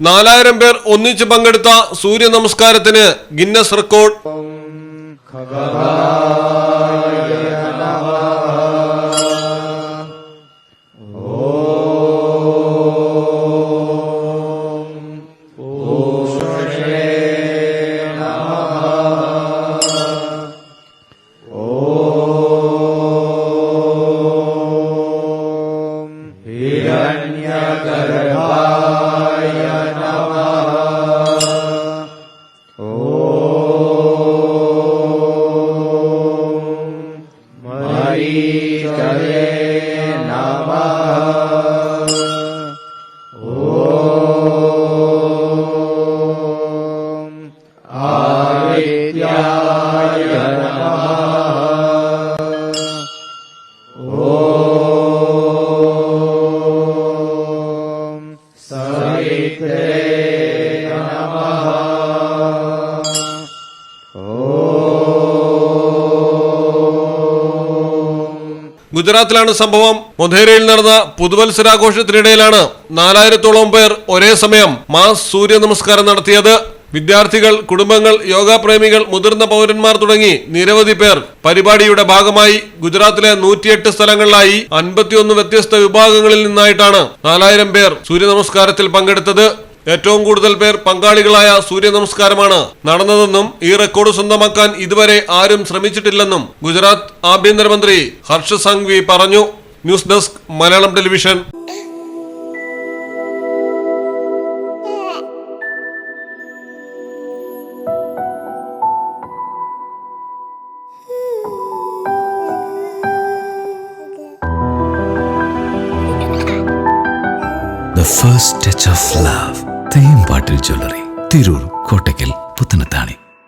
4000 പേർ ഒന്നിച്ച് പങ്കെടുത്ത സൂര്യ നമസ്കാരത്തിന് ഗിന്നസ് റെക്കോർഡ്. ഗുജറാത്തിലാണ് സംഭവം. മൊധേരയിൽ നടന്ന പുതുവത്സരാഘോഷത്തിനിടയിലാണ് 4000-ഓളം പേർ ഒരേ സമയം മാസ് സൂര്യ നമസ്കാരം നടത്തിയത്. വിദ്യാർത്ഥികൾ, കുടുംബങ്ങൾ, യോഗാപ്രേമികൾ, മുതിർന്ന പൗരന്മാർ തുടങ്ങി നിരവധി പേർ പരിപാടിയുടെ ഭാഗമായി. ഗുജറാത്തിലെ 108 സ്ഥലങ്ങളിലായി 51 വ്യത്യസ്ത വിഭാഗങ്ങളിൽ നിന്നായിട്ടാണ് 4000 പേർ സൂര്യ നമസ്കാരത്തിൽ പങ്കെടുത്തത്. ഏറ്റവും കൂടുതൽ പേർ പങ്കാളികളായ സൂര്യ നമസ്കാരമാണ് നടന്നതെന്നും ഈ റെക്കോർഡ് സ്വന്തമാക്കാൻ ഇതുവരെ ആരും ശ്രമിച്ചിട്ടില്ലെന്നും ഗുജറാത്ത് ആഭ്യന്തരമന്ത്രി ഹർഷ് സംഘ്വി പറഞ്ഞു. News desk, Malayalam television. The first touch of love. Theyyam പാട്ടിൽ ജ്വല്ലറി, തിരൂർ, കോട്ടയ്ക്കൽ, പുത്തനത്താണി.